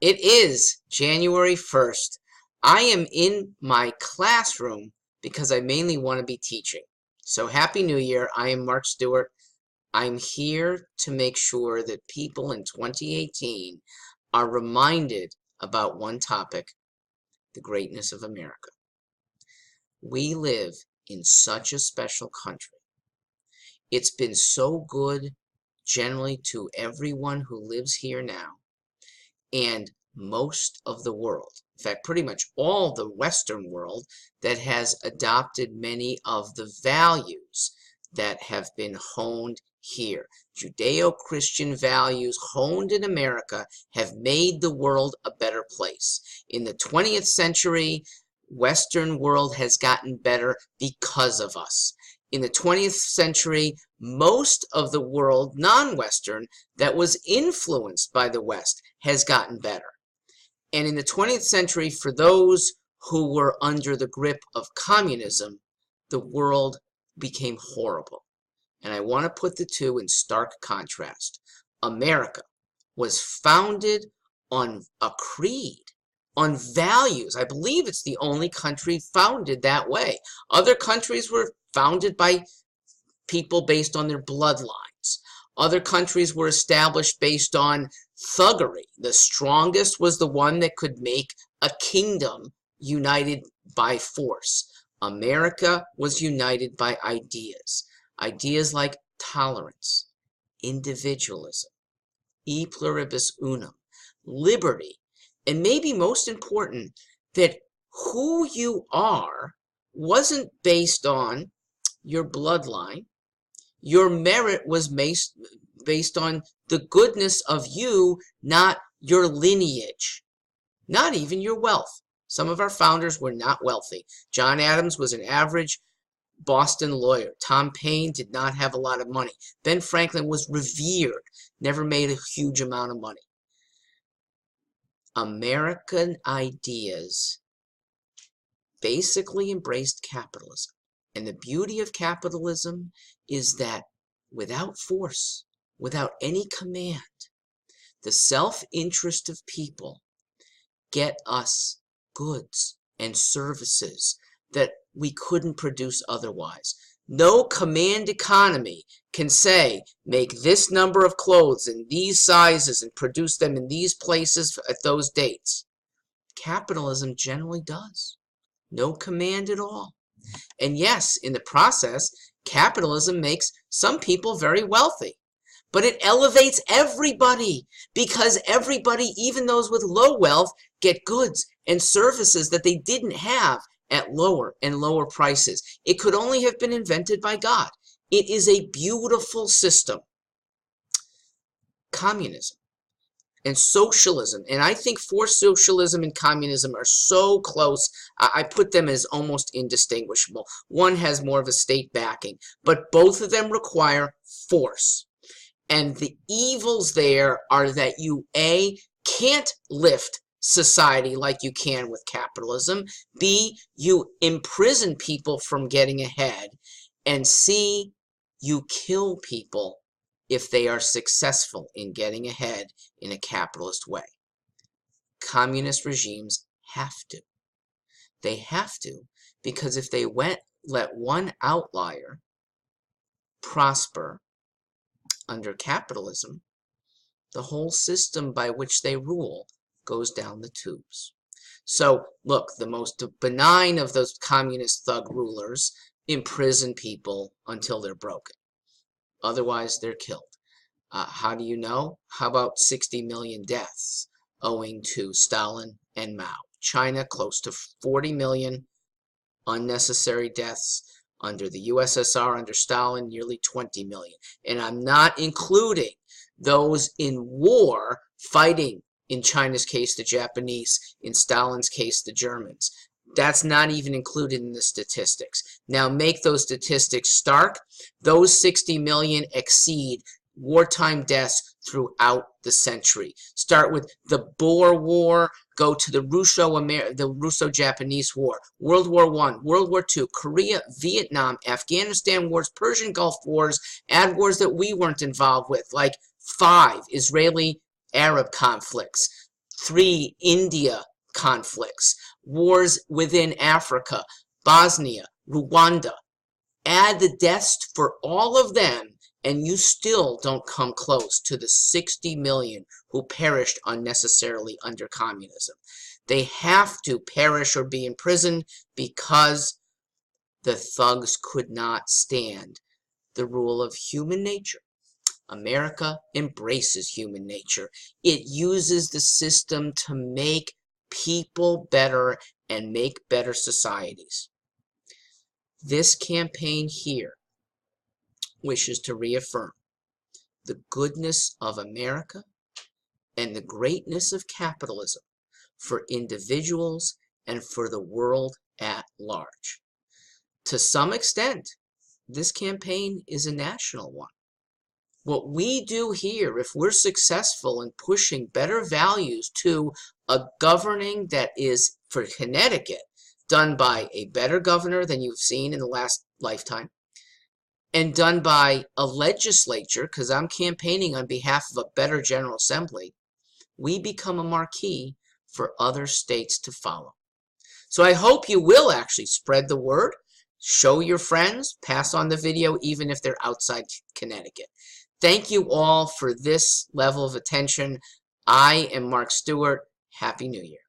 It is January 1st. I am in my classroom because I mainly want to be teaching. So Happy New Year. I am Mark Stewart. I'm here to make sure that people in 2018 are reminded about one topic, the greatness of America. We live in such a special country. It's been so good generally to everyone who lives here now. And most of the world, in fact, pretty much all the Western world that has adopted many of the values that have been honed here. Judeo-Christian values honed in America have made the world a better place. In the 20th century, Western world has gotten better because of us. In the 20th century, most of the world, non-Western, that was influenced by the West has gotten better. And in the 20th century, for those who were under the grip of communism, the world became horrible. And I want to put the two in stark contrast. America was founded on a creed, on values. I believe it's the only country founded that way. Other countries were founded by people based on their bloodlines. Other countries were established based on thuggery. The strongest was the one that could make a kingdom united by force. America was united by ideas. Ideas like tolerance, individualism, e pluribus unum, liberty, and maybe most important, that who you are wasn't based on your bloodline. Your merit was based on the goodness of you, not your lineage, not even your wealth. Some of our founders were not wealthy. John Adams was an average Boston lawyer. Tom Paine did not have a lot of money. Ben Franklin was revered, never made a huge amount of money. American ideas basically embraced capitalism. And the beauty of capitalism is that without force, without any command, the self-interest of people get us goods and services that we couldn't produce otherwise. No command economy can say, make this number of clothes in these sizes and produce them in these places at those dates. Capitalism generally does. No command at all. And yes, in the process, capitalism makes some people very wealthy. But it elevates everybody, because everybody, even those with low wealth, get goods and services that they didn't have at lower and lower prices. It could only have been invented by God. It is a beautiful system. Communism and socialism, and I think forced socialism and communism are so close, I put them as almost indistinguishable. One has more of a state backing, but both of them require force. And the evils there are that you, A, can't lift society like you can with capitalism, B, you imprison people from getting ahead, and C, you kill people if they are successful in getting ahead in a capitalist way. Communist regimes have to. They have to, because if they let one outlier prosper under capitalism, the whole system by which they rule goes down the tubes. So, look, the most benign of those communist thug rulers imprison people until they're broken. Otherwise, they're killed. How do you know? How about 60 million deaths owing to Stalin and Mao? China, close to 40 million unnecessary deaths. Under the USSR, under Stalin, nearly 20 million. And I'm not including those in war fighting, in China's case, the Japanese, in Stalin's case, the Germans. That's not even included in the statistics. Now make those statistics stark. Those 60 million exceed wartime deaths throughout the century. Start with the Boer War, go to the Russo-Japanese War, World War I, World War II, Korea, Vietnam, Afghanistan wars, Persian Gulf wars, add wars that we weren't involved with, like 5 Israeli-Arab conflicts, 3 India conflicts, wars within Africa, Bosnia, Rwanda. Add the deaths for all of them, and you still don't come close to the 60 million who perished unnecessarily under communism. They have to perish or be in prison because the thugs could not stand the rule of human nature. America embraces human nature. It uses the system to make people better and make better societies. This campaign here wishes to reaffirm the goodness of America and the greatness of capitalism for individuals and for the world at large. To some extent, this campaign is a national one. What we do here, if we're successful in pushing better values to a governing that is, for Connecticut, done by a better governor than you've seen in the last lifetime, and done by a legislature, because I'm campaigning on behalf of a better General Assembly, we become a marquee for other states to follow. So I hope you will actually spread the word, show your friends, pass on the video even if they're outside Connecticut. Thank you all for this level of attention. I am Mark Stewart. Happy New Year.